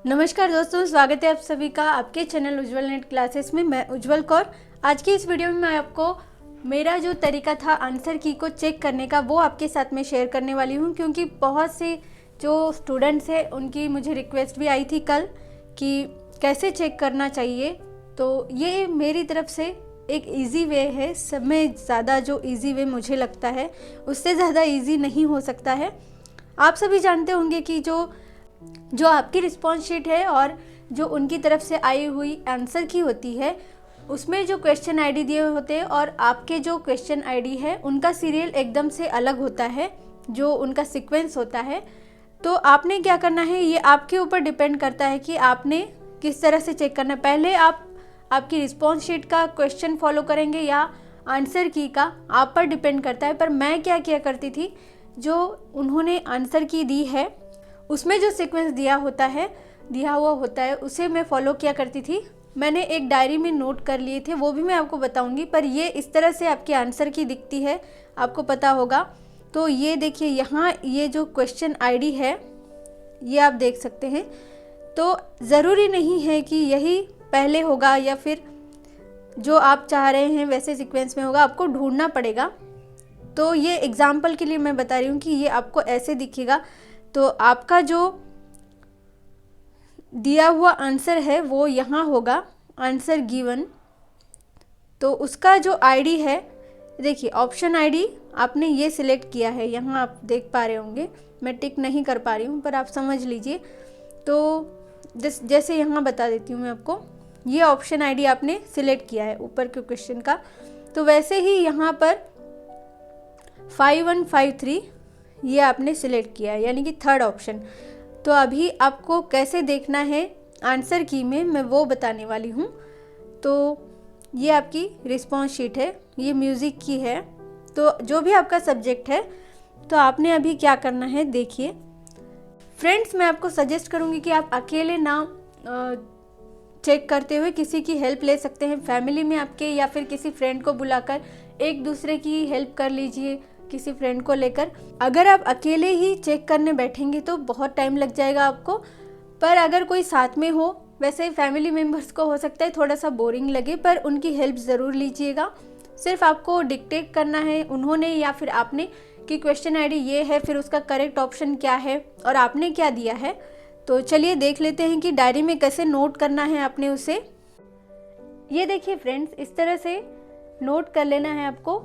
नमस्कार दोस्तों, स्वागत है आप सभी का आपके चैनल उज्जवल नेट क्लासेस में। मैं उज्जवल कौर। आज की इस वीडियो में मैं आपको मेरा जो तरीका था आंसर की को चेक करने का वो आपके साथ में शेयर करने वाली हूँ, क्योंकि बहुत से जो स्टूडेंट्स हैं उनकी मुझे रिक्वेस्ट भी आई थी कल कि कैसे चेक करना चाहिए। तो ये मेरी तरफ से एक इजी वे है। सब में ज़्यादा जो इजी वे मुझे लगता है उससे ज़्यादा इजी नहीं हो सकता है। आप सभी जानते होंगे कि जो आपकी रिस्पॉन्स शीट है और जो उनकी तरफ से आई हुई आंसर की होती है उसमें जो क्वेश्चन आईडी दिए होते हैं और आपके जो क्वेश्चन आईडी है उनका सीरियल एकदम से अलग होता है, जो उनका सीक्वेंस होता है। तो आपने क्या करना है, ये आपके ऊपर डिपेंड करता है कि आपने किस तरह से चेक करना है। पहले आप आपकी रिस्पॉन्स शीट का क्वेश्चन फॉलो करेंगे या आंसर की का, आप पर डिपेंड करता है। पर मैं क्या किया करती थी, जो उन्होंने आंसर की दी है उसमें जो सीक्वेंस दिया हुआ होता है उसे मैं फॉलो किया करती थी। मैंने एक डायरी में नोट कर लिए थे, वो भी मैं आपको बताऊंगी। पर ये इस तरह से आपके आंसर की दिखती है, आपको पता होगा। तो ये देखिए, यहाँ ये जो क्वेश्चन आईडी है ये आप देख सकते हैं। तो ज़रूरी नहीं है कि यही पहले होगा या फिर जो आप चाह रहे हैं वैसे सीक्वेंस में होगा, आपको ढूंढना पड़ेगा। तो ये एग्जाम्पल के लिए मैं बता रही हूँ कि ये आपको ऐसे दिखेगा। तो आपका जो दिया हुआ आंसर है वो यहाँ होगा, आंसर गिवन। तो उसका जो आईडी है, देखिए ऑप्शन आईडी आपने ये सिलेक्ट किया है, यहाँ आप देख पा रहे होंगे। मैं टिक नहीं कर पा रही हूँ पर आप समझ लीजिए। तो जैसे यहाँ बता देती हूँ मैं आपको, ये ऑप्शन आईडी आपने सिलेक्ट किया है ऊपर के क्वेश्चन का। तो वैसे ही यहाँ पर 5153 ये आपने सिलेक्ट किया है, यानी कि थर्ड ऑप्शन। तो अभी आपको कैसे देखना है आंसर की में, मैं वो बताने वाली हूँ। तो ये आपकी रिस्पॉन्स शीट है, ये म्यूज़िक की है। तो जो भी आपका सब्जेक्ट है, तो आपने अभी क्या करना है देखिए। फ्रेंड्स, मैं आपको सजेस्ट करूँगी कि आप अकेले ना चेक करते हुए किसी की हेल्प ले सकते हैं, फैमिली में आपके, या फिर किसी फ्रेंड को बुलाकर एक दूसरे की हेल्प कर लीजिए किसी फ्रेंड को लेकर। अगर आप अकेले ही चेक करने बैठेंगे तो बहुत टाइम लग जाएगा आपको। पर अगर कोई साथ में हो, वैसे फैमिली मेम्बर्स को हो सकता है थोड़ा सा बोरिंग लगे, पर उनकी हेल्प ज़रूर लीजिएगा। सिर्फ आपको डिक्टेट करना है उन्होंने या फिर आपने कि क्वेश्चन आईडी ये है, फिर उसका करेक्ट ऑप्शन क्या है और आपने क्या दिया है। तो चलिए देख लेते हैं कि डायरी में कैसे नोट करना है आपने उसे। ये देखिए फ्रेंड्स, इस तरह से नोट कर लेना है आपको।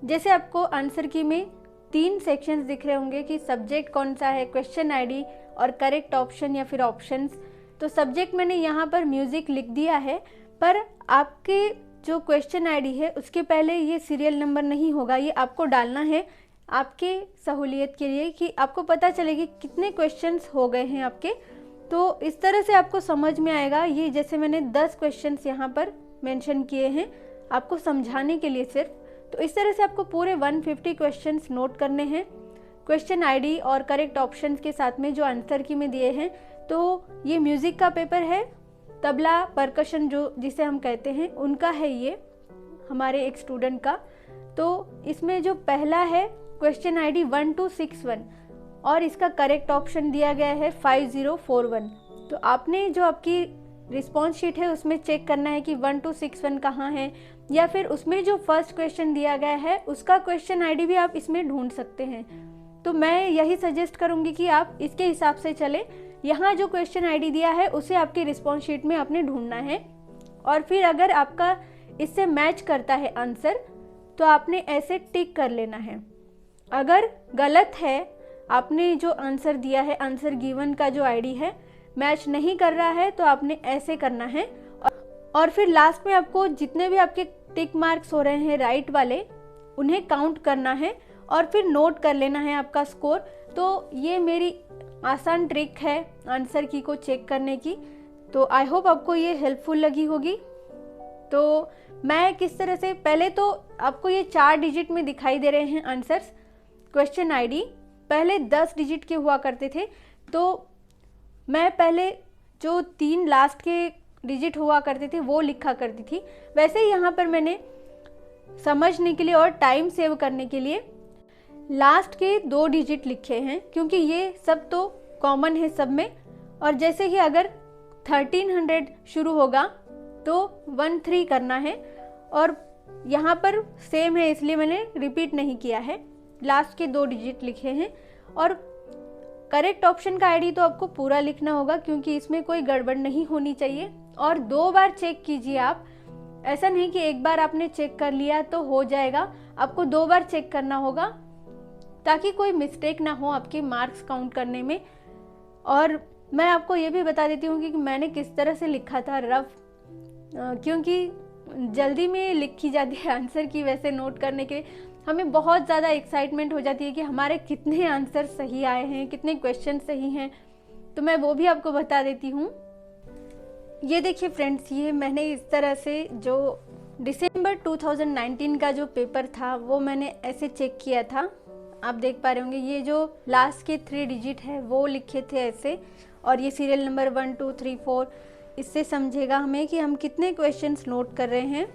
जैसे आपको आंसर की में 3 सेक्शंस दिख रहे होंगे कि सब्जेक्ट कौन सा है, क्वेश्चन आईडी और करेक्ट ऑप्शन या फिर ऑप्शंस। तो सब्जेक्ट मैंने यहाँ पर म्यूज़िक लिख दिया है, पर आपके जो क्वेश्चन आईडी है उसके पहले ये सीरियल नंबर नहीं होगा, ये आपको डालना है आपके सहूलियत के लिए कि आपको पता चले कि कितने क्वेश्चंस हो गए हैं आपके। तो इस तरह से आपको समझ में आएगा। ये जैसे मैंने 10 क्वेश्चंस यहाँ पर मेंशन किए हैं आपको समझाने के लिए सिर्फ। तो इस तरह से आपको पूरे 150 क्वेश्चंस नोट करने हैं, क्वेश्चन आईडी और करेक्ट ऑप्शंस के साथ में जो आंसर की में दिए हैं। तो ये म्यूज़िक का पेपर है, तबला परकशन जो जिसे हम कहते हैं उनका है ये, हमारे एक स्टूडेंट का। तो इसमें जो पहला है क्वेश्चन आईडी 1261 और इसका करेक्ट ऑप्शन दिया गया है 5041। तो आपने जो आपकी रिस्पॉन्स शीट है उसमें चेक करना है कि 1261 कहाँ है, या फिर उसमें जो फर्स्ट क्वेश्चन दिया गया है उसका क्वेश्चन आईडी भी आप इसमें ढूंढ सकते हैं। तो मैं यही सजेस्ट करूंगी कि आप इसके हिसाब से चले। यहाँ जो क्वेश्चन आईडी दिया है उसे आपकी रिस्पॉन्स शीट में आपने ढूंढना है, और फिर अगर आपका इससे मैच करता है आंसर तो आपने ऐसे टिक कर लेना है। अगर गलत है, आपने जो आंसर दिया है, आंसर गिवन का जो आईडी है मैच नहीं कर रहा है, तो आपने ऐसे करना है। और फिर लास्ट में आपको जितने भी आपके टिक मार्क्स हो रहे हैं राइट वाले, उन्हें काउंट करना है और फिर नोट कर लेना है आपका स्कोर। तो ये मेरी आसान ट्रिक है आंसर की को चेक करने की। तो आई होप आपको ये हेल्पफुल लगी होगी। तो मैं किस तरह से, पहले तो आपको ये 4 डिजिट में दिखाई दे रहे हैं आंसर्स। क्वेश्चन आईडी पहले 10 डिजिट के हुआ करते थे, तो मैं पहले जो 3 लास्ट के डिजिट हुआ करते थे वो लिखा करती थी। वैसे ही यहाँ पर मैंने समझने के लिए और टाइम सेव करने के लिए लास्ट के 2 डिजिट लिखे हैं, क्योंकि ये सब तो कॉमन है सब में। और जैसे ही अगर 1300 शुरू होगा तो 13 करना है, और यहाँ पर सेम है इसलिए मैंने रिपीट नहीं किया है, लास्ट के 2 डिजिट लिखे हैं। और करेक्ट ऑप्शन का आईडी तो आपको पूरा लिखना होगा क्योंकि इसमें कोई गड़बड़ नहीं होनी चाहिए। और 2 बार चेक कीजिए आप, ऐसा नहीं कि एक बार आपने चेक कर लिया तो हो जाएगा, आपको 2 बार चेक करना होगा ताकि कोई मिस्टेक ना हो आपके मार्क्स काउंट करने में। और मैं आपको ये भी बता देती हूँ कि मैंने किस तरह से लिखा था रफ, क्योंकि जल्दी में लिखी जाती है आंसर की, वैसे नोट करने के हमें बहुत ज़्यादा एक्साइटमेंट हो जाती है कि हमारे कितने आंसर सही आए हैं, कितने क्वेश्चन सही हैं, तो मैं वो भी आपको बता देती हूँ। ये देखिए फ्रेंड्स, ये मैंने इस तरह से जो दिसंबर 2019 का जो पेपर था वो मैंने ऐसे चेक किया था, आप देख पा रहे होंगे। ये जो लास्ट के 3 डिजिट है वो लिखे थे ऐसे, और ये सीरियल नंबर 1 2 3 4, इससे समझेगा हमें कि हम कितने क्वेश्चंस नोट कर रहे हैं।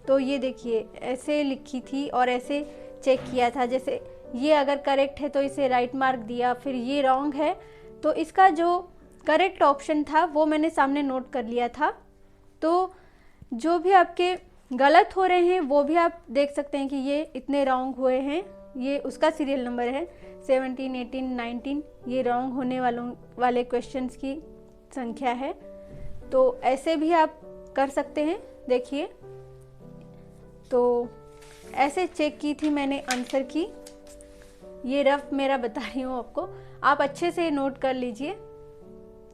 तो ये देखिए ऐसे लिखी थी और ऐसे चेक किया था, जैसे ये अगर करेक्ट है तो इसे राइट मार्क दिया, फिर ये रॉन्ग है तो इसका जो करेक्ट ऑप्शन था वो मैंने सामने नोट कर लिया था। तो जो भी आपके गलत हो रहे हैं वो भी आप देख सकते हैं कि ये इतने रॉन्ग हुए हैं, ये उसका सीरियल नंबर है 17 18 19, ये रॉन्ग होने वाले क्वेश्चंस की संख्या है। तो ऐसे भी आप कर सकते हैं। देखिए, तो ऐसे चेक की थी मैंने आंसर की, ये रफ मेरा बता रही हूँ आपको, आप अच्छे से नोट कर लीजिए,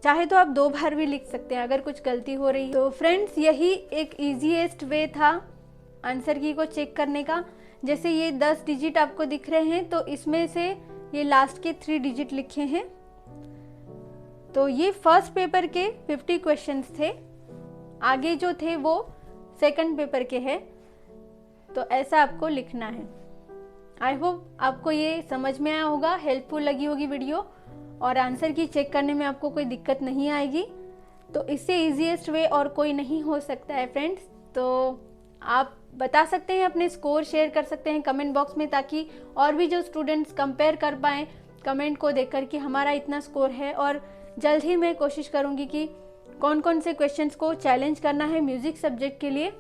चाहे तो आप 2 बार भी लिख सकते हैं अगर कुछ गलती हो रही। तो फ्रेंड्स, यही एक ईजीएस्ट वे था आंसर की को चेक करने का। जैसे ये 10 डिजिट आपको दिख रहे हैं तो इसमें से ये लास्ट के 3 डिजिट लिखे हैं। तो ये फर्स्ट पेपर के 50 क्वेश्चंस थे, आगे जो थे वो सेकंड पेपर के हैं। तो ऐसा आपको लिखना है। आई होप आपको ये समझ में आया होगा, हेल्पफुल लगी होगी वीडियो, और आंसर की चेक करने में आपको कोई दिक्कत नहीं आएगी। तो इससे इजीएस्ट वे और कोई नहीं हो सकता है फ्रेंड्स। तो आप बता सकते हैं, अपने स्कोर शेयर कर सकते हैं कमेंट बॉक्स में, ताकि और भी जो स्टूडेंट्स कंपेयर कर पाएँ कमेंट को देखकर कि हमारा इतना स्कोर है। और जल्द ही मैं कोशिश करूँगी कि कौन कौन से क्वेश्चंस को चैलेंज करना है म्यूज़िक सब्जेक्ट के लिए।